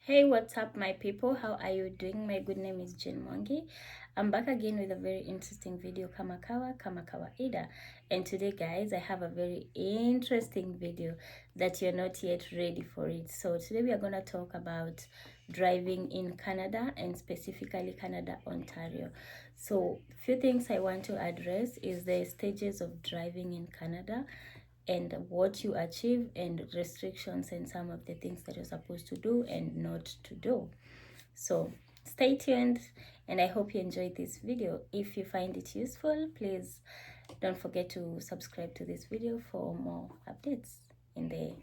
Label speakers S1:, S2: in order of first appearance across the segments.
S1: Hey, what's up, my people? How are you doing? My good name is Jane Mwangi. I'm back again with a very interesting video, Kamakawa Ida. And today, guys, I have a very interesting video that you're not yet ready for it. So today we are going to talk about driving in Canada, and specifically Canada, Ontario. So few things I want to address is the stages of driving in Canada, and what you achieve, and restrictions, and some of the things that you're supposed to do and not to do. So stay tuned, and I hope you enjoyed this video. If you find it useful, please don't forget to subscribe to this video for more updates in the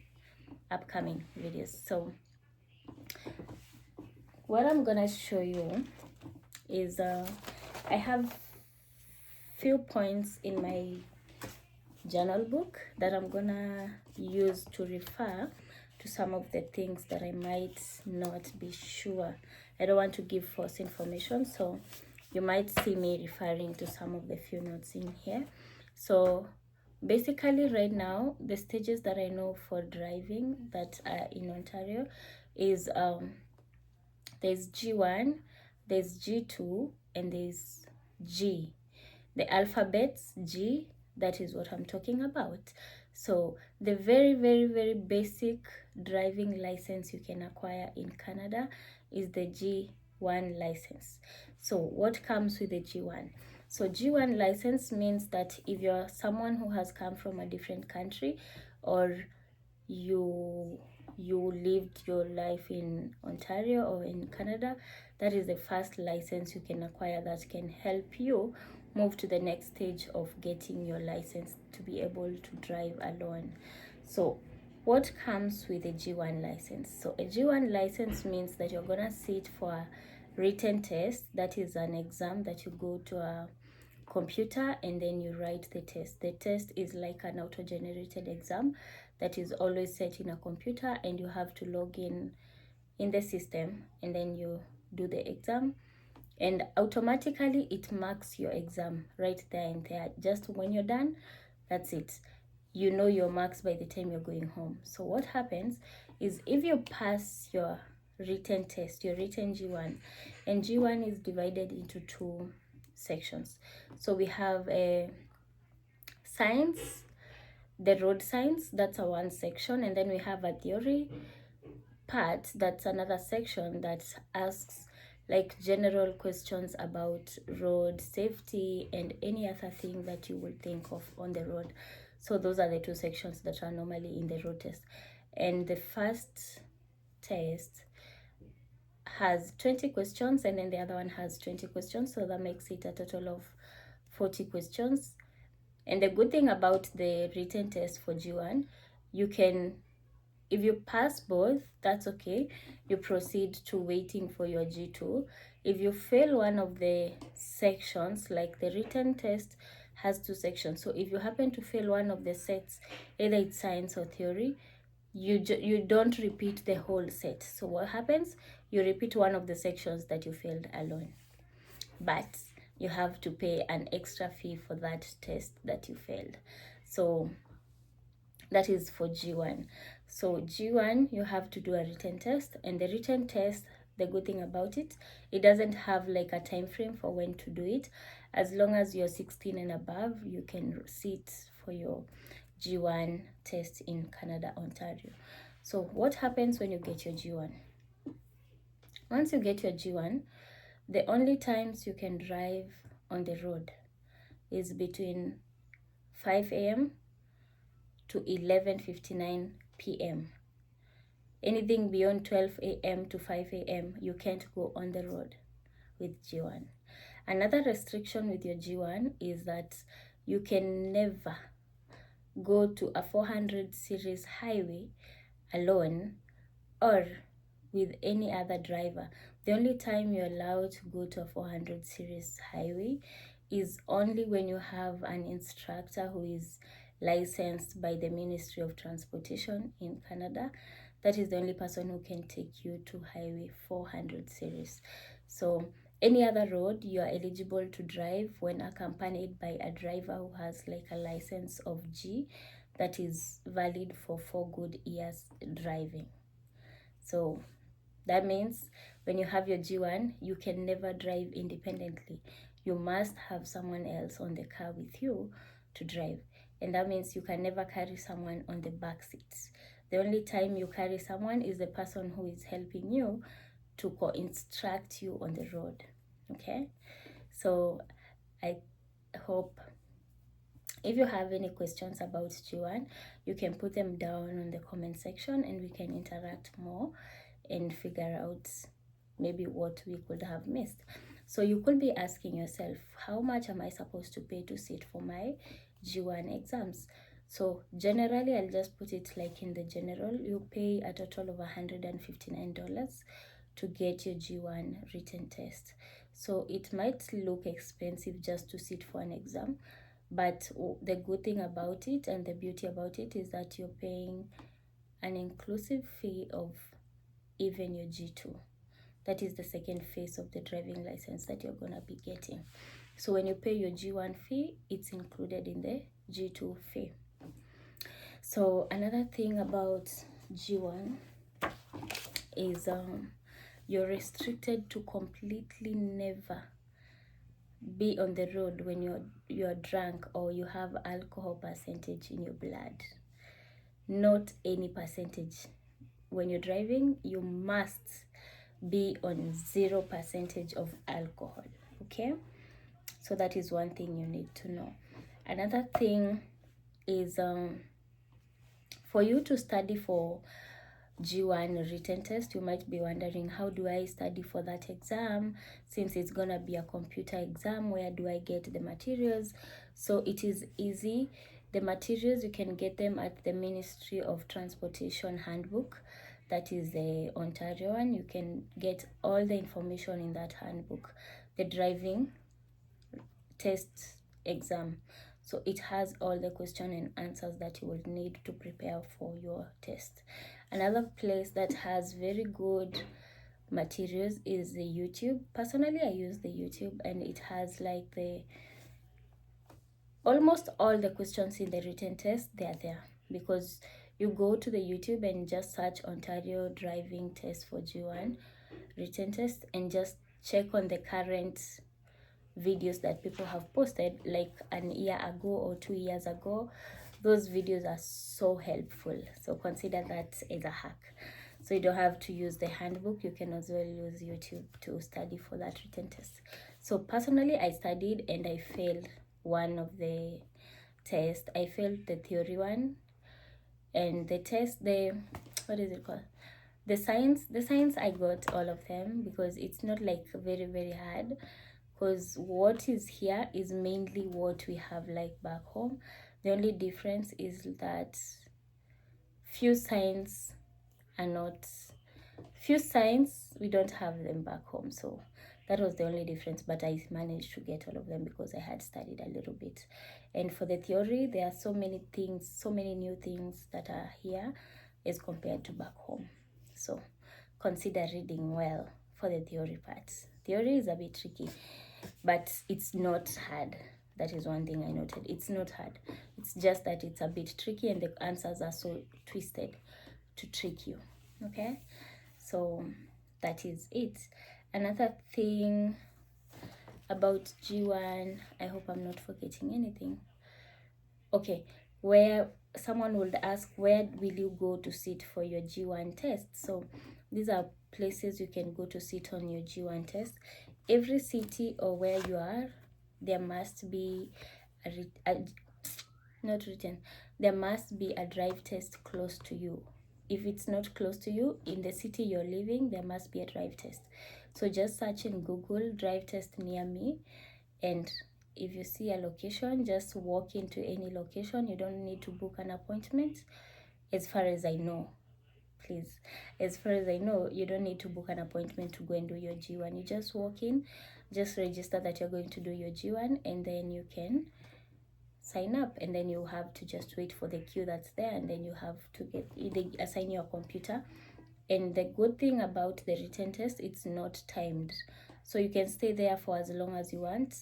S1: upcoming videos. So what I'm gonna show you is I have few points in my journal book that I'm gonna use to refer to some of the things that I might not be sure. I don't want to give false information, so you might see me referring to some of the few notes in here. So basically right now, the stages that I know for driving that are in Ontario is there's G1, there's G2, and there's G. The alphabets G, that is what I'm talking about. So the very basic driving license you can acquire in Canada is the G1 license. So what comes with the G1? So G1 license means that if you're someone who has come from a different country, or you lived your life in Ontario or in Canada, that is the first license you can acquire that can help you move to the next stage of getting your license to be able to drive alone. So what comes with a G1 license? So a G1 license means that you're gonna sit for a written test. That is an exam that you go to a computer and then you write the test. The test is like an auto-generated exam that is always set in a computer, and you have to log in the system, and then you do the exam, and automatically it marks your exam right there and there. Just when you're done, that's it. You know your marks by the time you're going home. So what happens is, if you pass your written test, your written G1, and G1 is divided into two sections. So we have a science, the road science, that's a one section, and then we have a theory part, that's another section that asks like general questions about road safety and any other thing that you would think of on the road. So those are the two sections that are normally in the road test. And the first test has 20 questions, and then the other one has 20 questions, so that makes it a total of 40 questions. And the good thing about the written test for G1, you can, if you pass both, that's okay. You proceed to waiting for your G2. If you fail one of the sections, like the written test has two sections, so if you happen to fail one of the sets, either it's science or theory, you don't repeat the whole set. So what happens? You repeat one of the sections that you failed alone, but you have to pay an extra fee for that test that you failed. So that is for G1. So G1, you have to do a written test, and the written test, the good thing about it, it doesn't have like a time frame for when to do it. As long as you're 16 and above, you can sit for your G1 test in Canada, Ontario. So what happens when you get your G1? Once you get your G1, the only times you can drive on the road is between 5 a.m. to 11:59 p.m. Anything beyond 12 a.m. to 5 a.m., you can't go on the road with G1. Another restriction with your G1 is that you can never go to a 400 series highway alone or with any other driver. The only time you're allowed to go to a 400 series highway is only when you have an instructor who is licensed by the Ministry of Transportation in Canada. That is the only person who can take you to highway 400 series. So any other road you are eligible to drive when accompanied by a driver who has like a license of G that is valid for 4 good years driving. So That means when you have your G1, you can never drive independently. You must have someone else on the car with you to drive. And that means you can never carry someone on the back seat. The only time you carry someone is the person who is helping you to instruct you on the road. Okay? So I hope if you have any questions about G1, you can put them down on the comment section and we can interact more and figure out maybe what we could have missed. So you could be asking yourself, how much am I supposed to pay to sit for my G1 exams? So generally, I'll just put it like in the general, you pay a total of $159 to get your G1 written test. So it might look expensive just to sit for an exam, but the good thing about it and the beauty about it is that you're paying an inclusive fee of even your G2. That is the second phase of the driving license that you're going to be getting. So when you pay your G1 fee, it's included in the G2 fee. So another thing about G1 is you're restricted to completely never be on the road when you're drunk or you have alcohol percentage in your blood. Not any percentage. When you're driving, you must be on 0% of alcohol. Okay, so that is one thing you need to know. Another thing is for you to study for G1 written test, you might be wondering, how do I study for that exam? Since it's gonna be a computer exam, where do I get the materials? So it is easy. The materials, you can get them at the Ministry of Transportation handbook. That is the Ontario one. You can get all the information in that handbook. The driving test exam. So it has all the question and answers that you will need to prepare for your test. Another place that has very good materials is the YouTube. Personally, I use the YouTube and it has like the almost all the questions in the written test, they are there, because you go to the YouTube and just search Ontario driving test for G1 written test and just check on the current videos that people have posted like an year ago or 2 years ago. Those videos are so helpful, so consider that as a hack. So you don't have to use the handbook, you can as well use YouTube to study for that written test. So personally, I studied and I failed one of the tests. I failed the theory one, and the test, the what is it called, the science I got all of them, because it's not like very hard, because what is here is mainly what we have like back home. The only difference is that few signs we don't have them back home. So that was the only difference, but I managed to get all of them because I had studied a little bit. And for the theory, there are so many things, so many new things that are here as compared to back home. So consider reading well for the theory parts. Theory is a bit tricky, but it's not hard. That is one thing I noted. It's not hard. It's just that it's a bit tricky and the answers are so twisted to trick you. Okay, so that is it. Another thing about G1, I hope I'm not forgetting anything. Okay, where someone would ask, where will you go to sit for your G1 test? So these are places you can go to sit on your G1 test. Every city or where you are, there must be there must be a drive test close to you. If it's not close to you, in the city you're living, there must be a drive test. So just search in Google drive test near me, and if you see a location, just walk into any location. You don't need to book an appointment, as far as I know. Please, as far as I know, you don't need to book an appointment to go and do your G1. You just walk in, just register that you're going to do your G1, and then you can sign up, and then you have to just wait for the queue that's there, and then you have to they assign your computer. And the good thing about the written test, it's not timed, so you can stay there for as long as you want,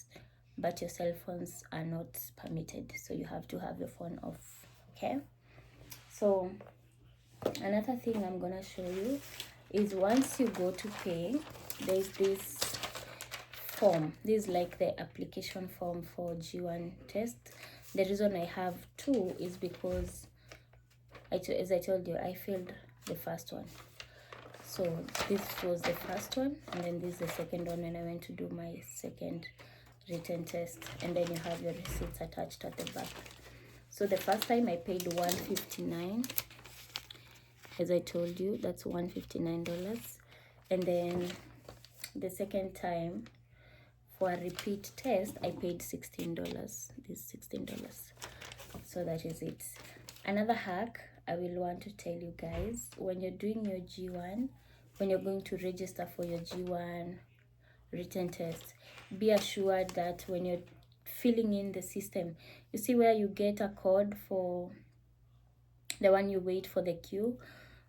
S1: but your cell phones are not permitted, so you have to have your phone off. Okay, so another thing I'm gonna show you is once you go to pay, there's this form. This is like the application form for G1 test. The reason I have two is because as I told you, I failed the first one. So this was the first one, and then this is the second one when I went to do my second written test. And then you have your receipts attached at the back. So the first time I paid $159. As I told you, that's $159. And then the second time for a repeat test, I paid $16. This $16. So that is it. Another hack I will want to tell you guys, when you're doing your G1, when you're going to register for your G1 written test, be assured that when you're filling in the system, you see where you get a code for the one you wait for the queue.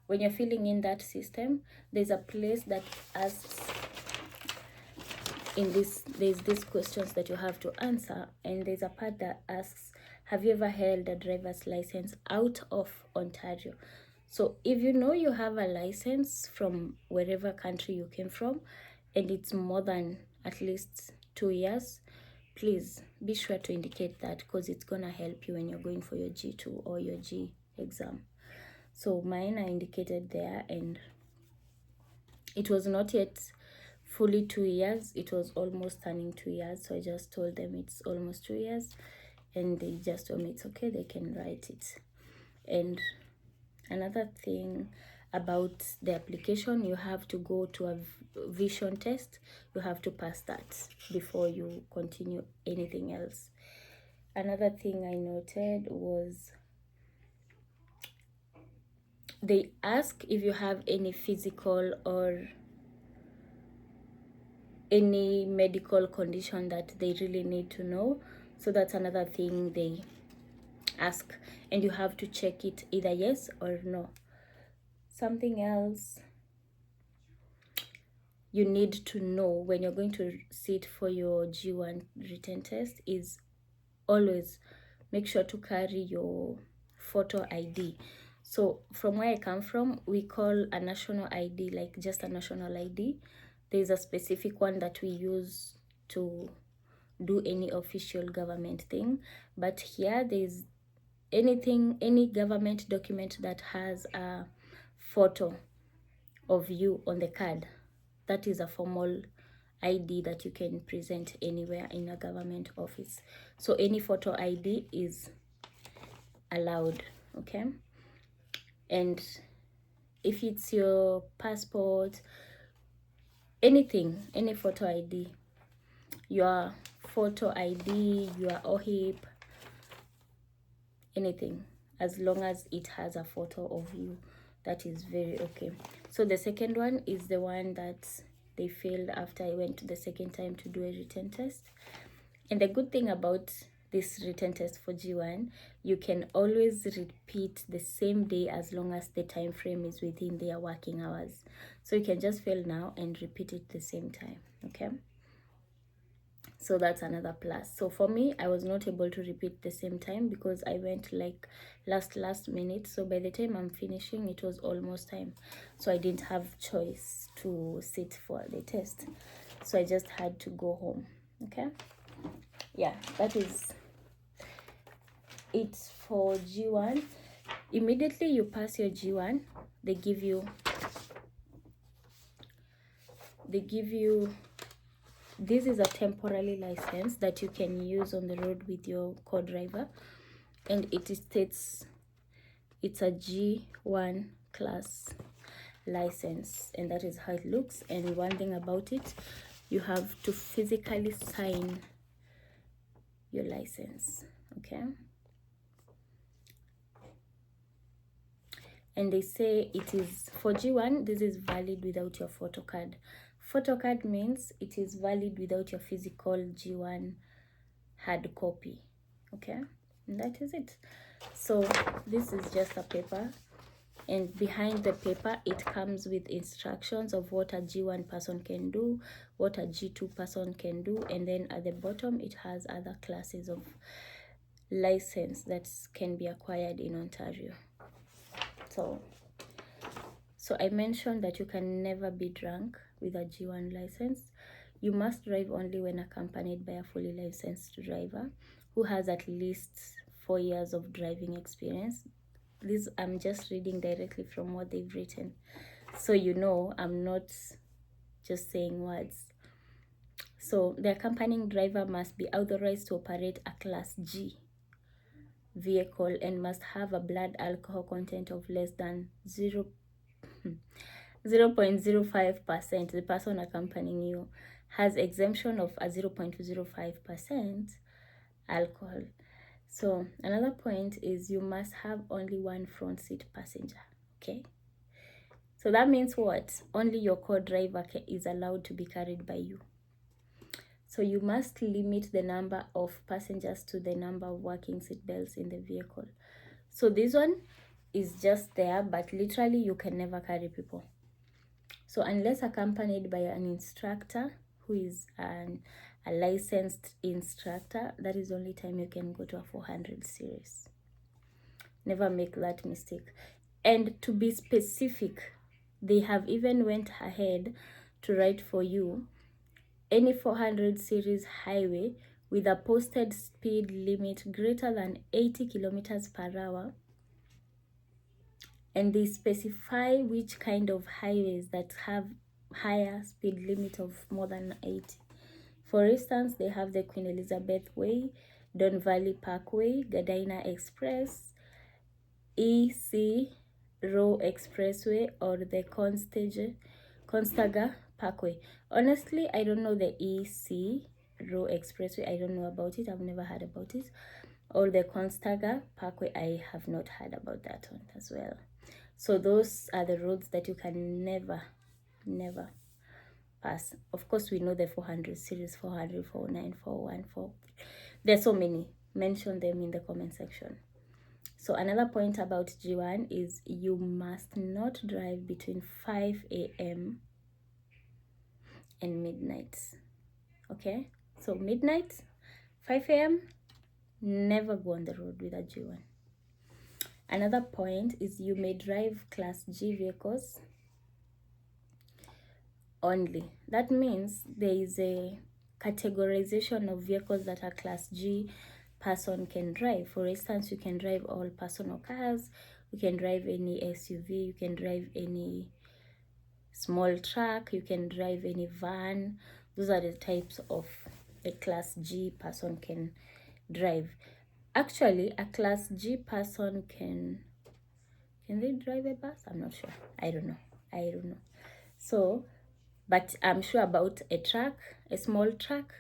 S1: When you're filling in that system, there's a place that asks, there's these questions that you have to answer, and there's a part that asks, have you ever held a driver's license out of Ontario? So if you know you have a license from wherever country you came from, and it's more than at least 2 years, please be sure to indicate that, because it's gonna help you when you're going for your G2 or your G exam. So mine I indicated there, and it was not yet fully 2 years. It was almost turning 2 years. So I just told them it's almost 2 years, and they just told me it's okay, they can write it. And another thing about the application, you have to go to a vision test. You have to pass that before you continue anything else. Another thing I noted was they ask if you have any physical or any medical condition that they really need to know. So that's another thing they ask, and you have to check it either yes or no. Something else you need to know when you're going to sit for your G1 written test is always make sure to carry your photo ID. So from where I come from, we call a national ID like just a national ID. There's a specific one that we use to do any official government thing, but here there's any government document that has a photo of you on the card. That is a formal ID that you can present anywhere in a government office. So any photo ID is allowed, okay? And if it's your passport, anything, any photo ID, your photo ID, your OHIP, anything, as long as it has a photo of you, that is very okay. So the second one is the one that they failed after I went the second time to do a written test. And the good thing about this written test for G1, you can always repeat the same day as long as the time frame is within their working hours. So you can just fail now and repeat it the same time, okay? So that's another plus. So for me, I was not able to repeat the same time because I went like last minute. So by the time I'm finishing, it was almost time. So I didn't have choice to sit for the test. So I just had to go home, okay? Yeah, that is it for G1. Immediately you pass your G1, they give you this is a temporary license that you can use on the road with your co-driver, and it states it's a G1 class license, and that is how it looks. And one thing about it, you have to physically sign your license, okay? And they say it is for G1, this is valid without your photo card. Photo card means it is valid without your physical G1 hard copy, okay? And that is it. So this is just a paper, and behind the paper it comes with instructions of what a G1 person can do, what a G2 person can do, and then at the bottom it has other classes of license that can be acquired in Ontario. So So I mentioned that you can never be drunk with a G1 license. You must drive only when accompanied by a fully licensed driver who has at least 4 years of driving experience. This I'm just reading directly from what they've written. So you know I'm not just saying words. So the accompanying driver must be authorized to operate a Class G vehicle and must have a blood alcohol content of less than 0.05%. The person accompanying you has exemption of a 0.05% alcohol. So another point is you must have only one front seat passenger. Okay, so that means what? Only your co-driver is allowed to be carried by you. So you must limit the number of passengers to the number of working seat belts in the vehicle. So this one is just there, but literally you can never carry people. So unless accompanied by an instructor who is a licensed instructor, that is the only time you can go to a 400 series. Never make that mistake. And to be specific, they have even went ahead to write for you any 400 series highway with a posted speed limit greater than 80 kilometers per hour. And they specify which kind of highways that have higher speed limit of more than 80. For instance, they have the Queen Elizabeth Way, Don Valley Parkway, Gardiner Express, EC Row Expressway, or the Constaga Parkway. Honestly, I don't know the EC Row Expressway. I don't know about it. I've never heard about it. Or the Constaga Parkway. I have not heard about that one as well. So those are the roads that you can never pass. Of course, we know the 400 series, 400, 409, 401, 4. There's so many. Mention them in the comment section. So another point about G1 is you must not drive between 5 a.m. and midnight. Okay? So midnight, 5 a.m., never go on the road with a G1. Another point is you may drive Class G vehicles only. That means there is a categorization of vehicles that a Class G person can drive. For instance, you can drive all personal cars, you can drive any SUV, you can drive any small truck, you can drive any van. Those are the types of a Class G person can drive. Actually, a Class G person can they drive a bus? I'm not sure. I don't know. So, but I'm sure about a truck, a small truck,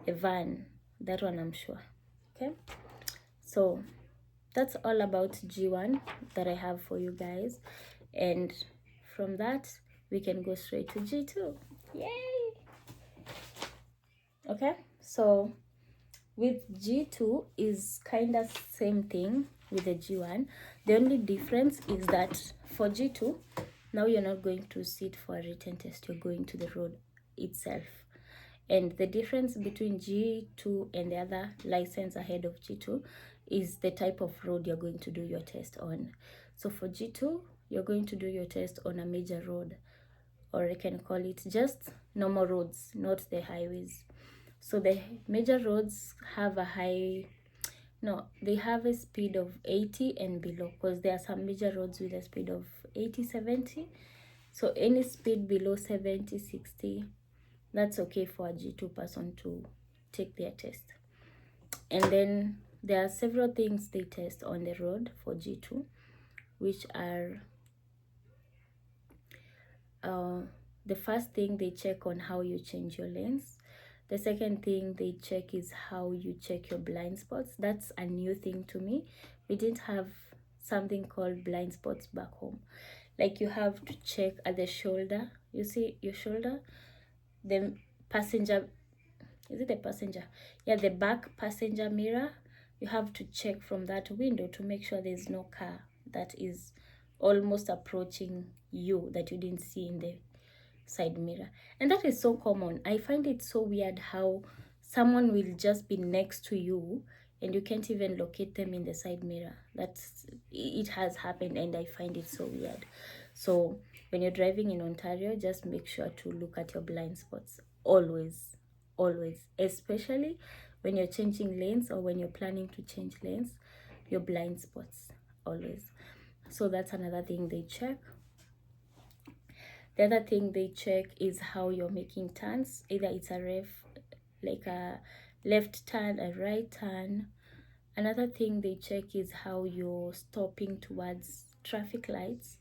S1: a van. That one I'm sure. Okay. So that's all about G1 that I have for you guys. And from that, we can go straight to G2. Yay! Okay. So with G2 is kind of same thing with the G1. The only difference is that for G2, now you're not going to sit for a written test, you're going to the road itself. And the difference between G2 and the other license ahead of G2 is the type of road you're going to do your test on. So for G2, you're going to do your test on a major road, or I can call it just normal roads, not the highways. So the major roads have they have a speed of 80 and below, because there are some major roads with a speed of 80, 70. So any speed below 70, 60, that's okay for a G2 person to take their test. And then there are several things they test on the road for G2, which are the first thing they check on how you change your lanes. The second thing they check is how you check your blind spots. That's a new thing to me. We didn't have something called blind spots back home. Like you have to check at the shoulder. You see your shoulder? The passenger, is it the passenger? Yeah, the back passenger mirror. You have to check from that window to make sure there's no car that is almost approaching you that you didn't see in the side mirror. And that is so common. I find it so weird how someone will just be next to you and you can't even locate them in the side mirror. It has happened, and I find it so weird. So when you're driving in Ontario, just make sure to look at your blind spots always, always, especially when you're changing lanes or when you're planning to change lanes, your blind spots always. So that's another thing they check. The other thing they check is how you're making turns. Either it's like a left turn, a right turn. Another thing they check is how you're stopping towards traffic lights.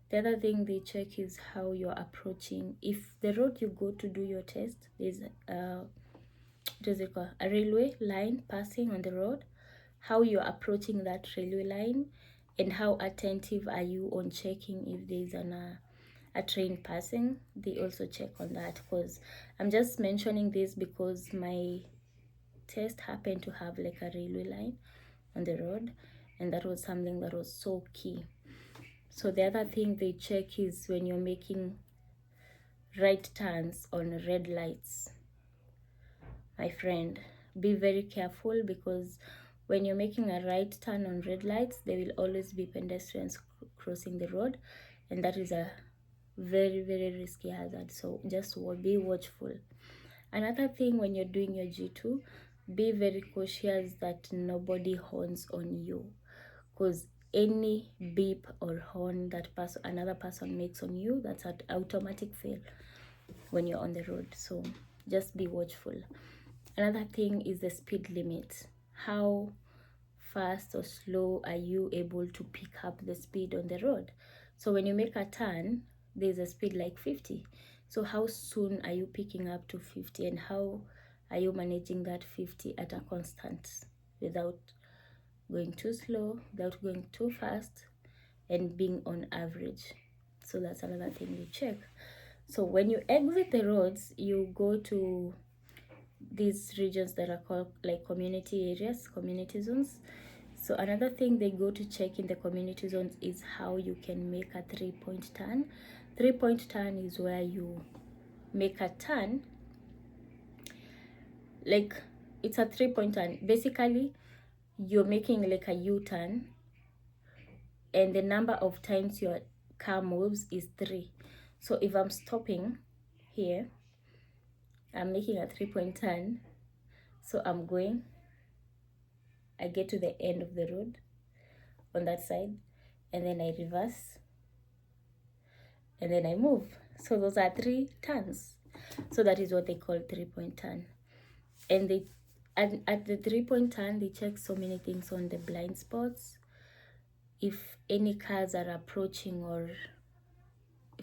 S1: The other thing they check is how you're approaching. If the road you go to do your test is what is it called? A railway line passing on the road, how you're approaching that railway line, and how attentive are you on checking if there's a train passing. They also check on that, because I'm just mentioning this because my test happened to have like a railway line on the road, and that was something that was so key. So the other thing they check is when you're making right turns on red lights. My friend, be very careful, because when you're making a right turn on red lights, there will always be pedestrians crossing the road, and that is a very, very risky hazard. So just be watchful. Another thing, when you're doing your G2, be very cautious that nobody horns on you, because any beep or horn that another person makes on you, that's an automatic fail when you're on the road. So just be watchful. Another thing is the speed limit. How fast or slow are you able to pick up the speed on the road? So when you make a turn, there's a speed like 50. So how soon are you picking up to 50, and how are you managing that 50 at a constant without going too slow, without going too fast, and being on average? So that's another thing you check. So when you exit the roads, you go to these regions that are called like community areas, community zones. So another thing they go to check in the community zones is how you can make a 3-point turn. 3-point turn is where you make a turn, like it's a 3-point turn. Basically, you're making like a U-turn, and the number of times your car moves is 3. So if I'm stopping here, I'm making a 3-point turn. So I'm going, I get to the end of the road on that side, and then I reverse, and then I move. So those are 3 turns. So that is what they call 3-point turn. And they at the 3-point turn, they check so many things on the blind spots. If any cars are approaching or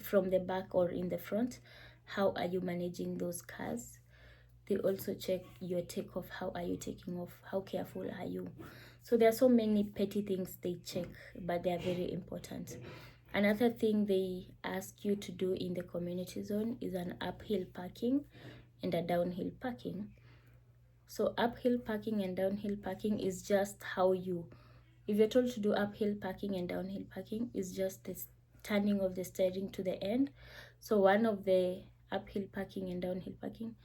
S1: from the back or in the front, how are you managing those cars? They also check your takeoff. How are you taking off? How careful are you? So there are so many petty things they check, but they are very important. Another thing they ask you to do in the community zone is an uphill parking and a downhill parking. So uphill parking and downhill parking is just how you, if you're told to do uphill parking and downhill parking, is just the turning of the steering to the end. So one of the uphill parking and downhill parking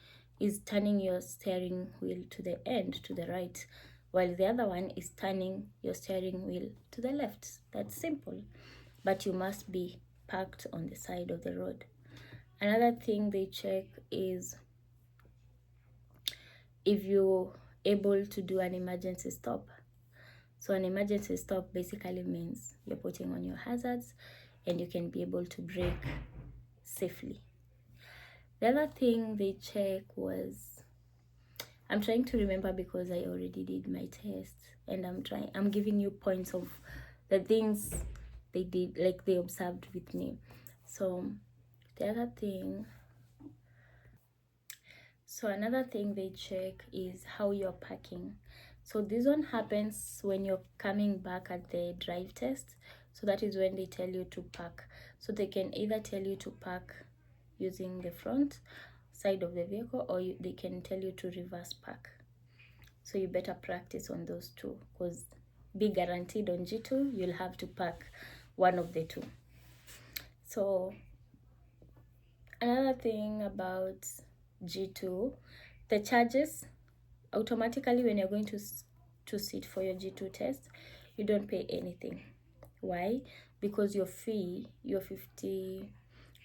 S1: is turning your steering wheel to the end, to the right, while the other one is turning your steering wheel to the left. That's simple, but you must be parked on the side of the road. Another thing they check is if you're able to do an emergency stop. So an emergency stop basically means you're putting on your hazards and you can be able to brake safely. The other thing they check was, I'm trying to remember because I already did my test, and I'm giving you points of the things they did, like they observed with me. So the other thing, so another thing they check is how you're parking. So this one happens when you're coming back at the drive test. So that is when they tell you to park. So they can either tell you to park using the front side of the vehicle, or they can tell you to reverse park. So you better practice on those two, because be guaranteed on G2 you'll have to park one of the two. So another thing about G2, the charges, automatically when you're going to sit for your G2 test, you don't pay anything. Why? because the fee is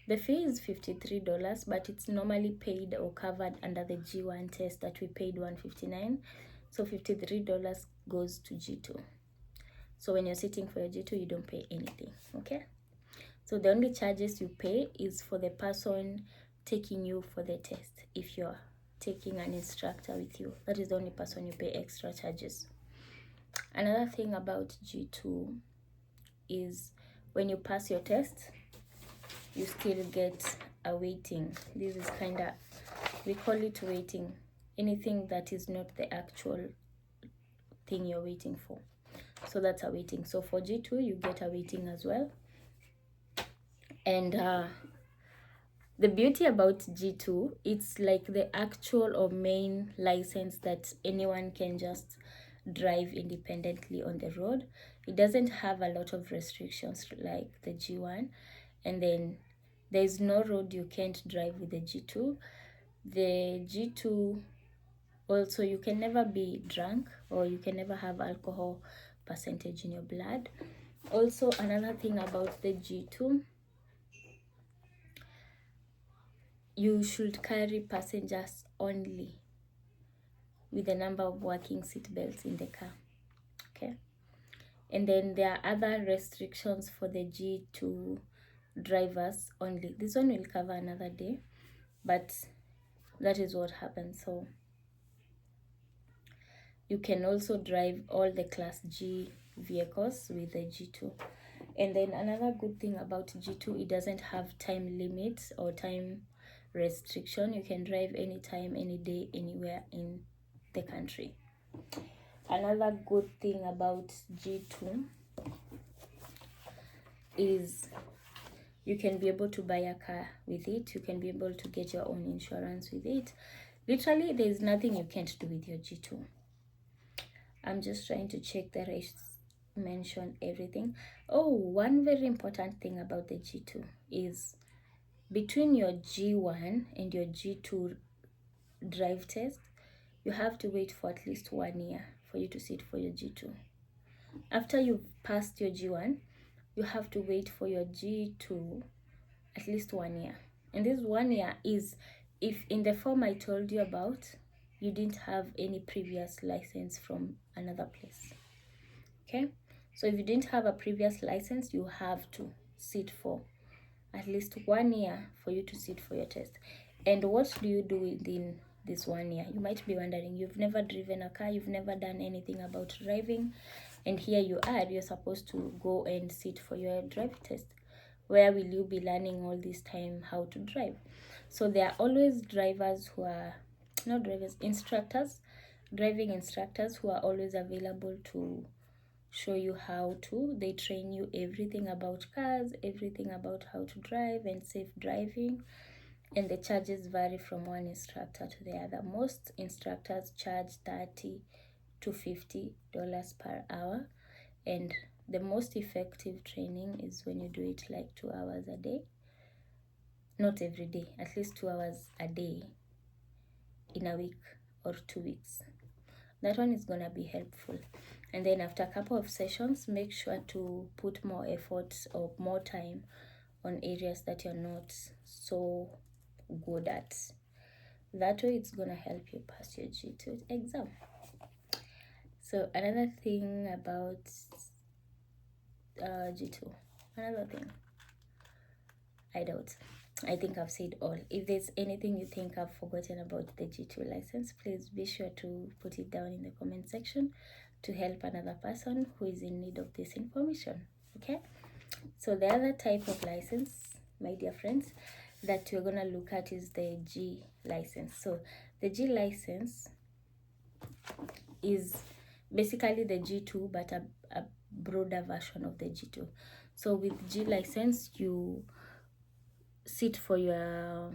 S1: $53, but it's normally paid or covered under the G1 test that we paid $159. So $53 goes to G2. So when you're sitting for your G2, you don't pay anything, okay? So the only charges you pay is for the person taking you for the test. If you're taking an instructor with you, that is the only person you pay extra charges. Another thing about G2 is when you pass your test, you still get a waiting. This is kind of, we call it waiting. Anything that is not the actual thing you're waiting for. So that's a waiting. So for G2, you get a waiting as well. And the beauty about G2, it's like the actual or main license that anyone can just drive independently on the road. It doesn't have a lot of restrictions like the G1. And then there's no road you can't drive with the G2. The G2 also, you can never be drunk, or you can never have alcohol percentage in your blood. Also, another thing about the G2, you should carry passengers only with the number of working seat belts in the car, okay? And then there are other restrictions for the G2 drivers only. This one will cover another day, but that is what happens. So you can also drive all the class G vehicles with the G2. And then another good thing about G2, it doesn't have time limits or time restriction. You can drive anytime, any day, anywhere in the country. Another good thing about G2 is you can be able to buy a car with it. You can be able to get your own insurance with it. Literally, there's nothing you can't do with your G2. I'm just trying to check that I mentioned everything. Oh, one very important thing about the G2 is between your G1 and your G2 drive test, you have to wait for at least 1 year for you to sit for your G2. After you've passed your G1, you have to wait for your G2 at least 1 year. And this 1 year is if in the form I told you about, you didn't have any previous license from another place, okay? So if you didn't have a previous license, you have to sit for at least 1 year for you to sit for your test. And what do you do within this 1 year? You might be wondering, you've never driven a car, you've never done anything about driving, and here you are, you're supposed to go and sit for your drive test. Where will you be learning all this time how to drive? So there are always drivers who are, not drivers, instructors, driving instructors who are always available to show you how to. They train you everything about cars, everything about how to drive and safe driving. And the charges vary from one instructor to the other. Most instructors charge $30 to $50 per hour. And the most effective training is when you do it like 2 hours a day. Not every day, at least 2 hours a day in a week or 2 weeks. That one is gonna be helpful. And then after a couple of sessions, make sure to put more effort or more time on areas that you're not so good at. That way it's gonna help you pass your G2 exam. So another thing about G2, another thing, I think I've said all. If there's anything you think I've forgotten about the G2 license, please be sure to put it down in the comment section to help another person who is in need of this information, okay? So the other type of license, my dear friends, that we're gonna look at is the G license. So the G license is basically the G2, but a broader version of the G2. So with G license, you sit for your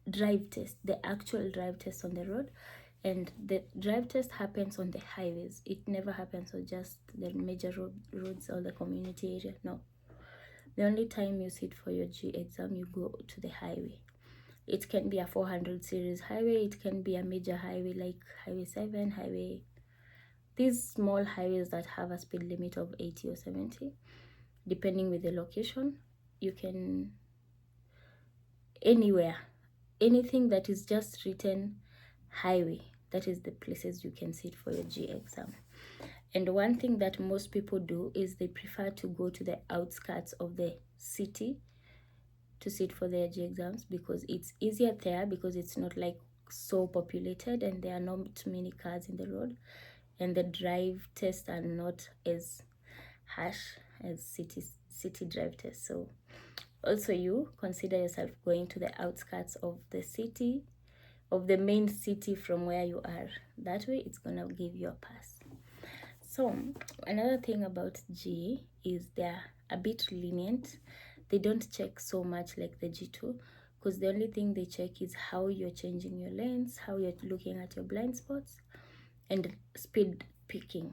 S1: drive test, the actual drive test on the road. And the drive test happens on the highways. It never happens on just the major roads or the community area. No. The only time you sit for your G exam, you go to the highway. It can be a 400 series highway. It can be a major highway like Highway 7, these small highways that have a speed limit of 80 or 70, depending with the location, you can anywhere, anything that is just written highway, that is the places you can sit for your G exam. And one thing that most people do is they prefer to go to the outskirts of the city to sit for their G exams, because it's easier there, because it's not like so populated and there are not too many cars in the road, and the drive tests are not as harsh as city drive tests. So also you consider yourself going to the outskirts of the city, of the main city from where you are. That way it's gonna give you a pass. So another thing about G is they're a bit lenient. They don't check so much like the G2, because the only thing they check is how you're changing your lanes, how you're looking at your blind spots, and speed picking,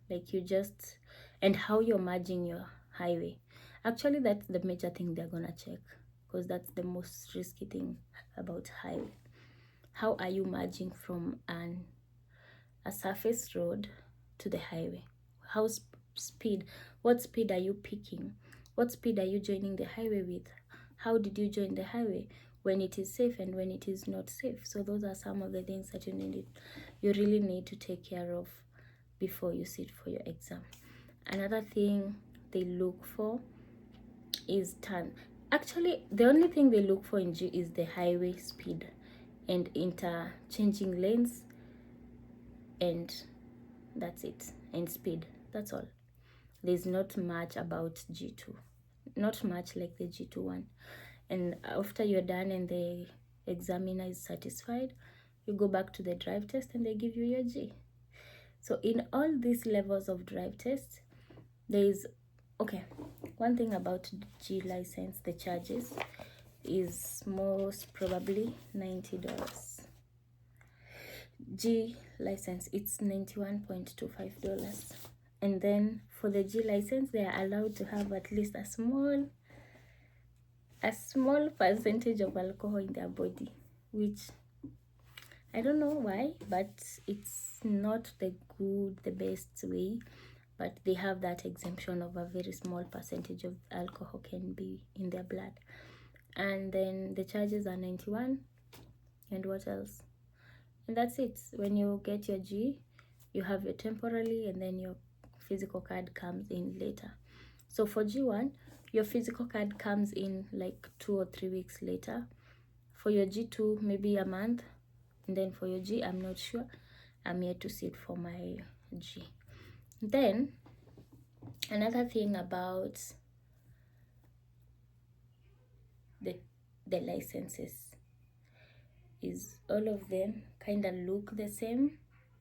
S1: like you just, and how you're merging your highway. Actually, that's the major thing they're gonna check, because that's the most risky thing about highway. How are you merging from a surface road to the highway? How speed, what speed are you picking? What speed are you joining the highway with? How did you join the highway? When it is safe and when it is not safe. So those are some of the things that you really need to take care of before you sit for your exam. Another thing they look for is turn. Actually, the only thing they look for in G is the highway speed and interchanging lanes, and that's it. And speed, that's all. There's not much about G2, not much like the G2 one. And after you're done and the examiner is satisfied, you go back to the drive test and they give you your G. So in all these levels of drive tests, there is, okay, one thing about G license, the charges is most probably $90. G license, it's $91.25. And then for the G license, they are allowed to have at least a small percentage of alcohol in their body, which I don't know why, but it's not the best way, but they have that exemption of a very small percentage of alcohol can be in their blood. And then the charges are 91, and what else? And that's it. When you get your G, you have your temporary, and then your physical card comes in later. So for G1, your physical card comes in like 2 or 3 weeks later. For your G2, maybe a month. And then for your G, I'm not sure. I'm yet to sit for my G. Then another thing about the licenses is all of them kind of look the same.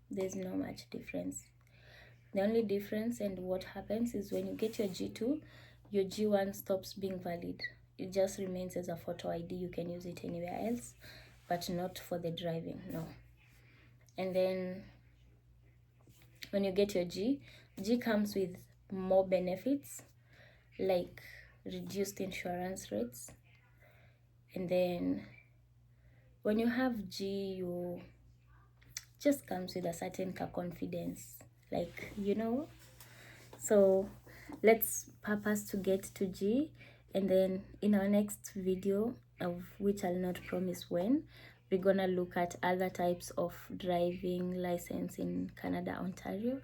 S1: There's no much difference. The only difference and what happens is when you get your G2, your G1 stops being valid. It just remains as a photo ID. You can use it anywhere else, but not for the driving, no. And then when you get your G comes with more benefits, like reduced insurance rates. And then when you have G, you just comes with a certain confidence, like, you know. So let's purpose to get to G, and then in our next video, of which I'll not promise when, we're gonna look at other types of driving license in Canada, Ontario,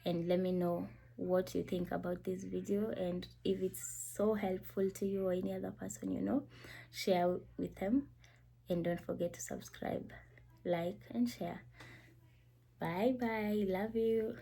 S1: and let me know what you think about this video, and if it's so helpful to you or any other person you know, share with them, and don't forget to subscribe, like, and share. Bye bye, love you.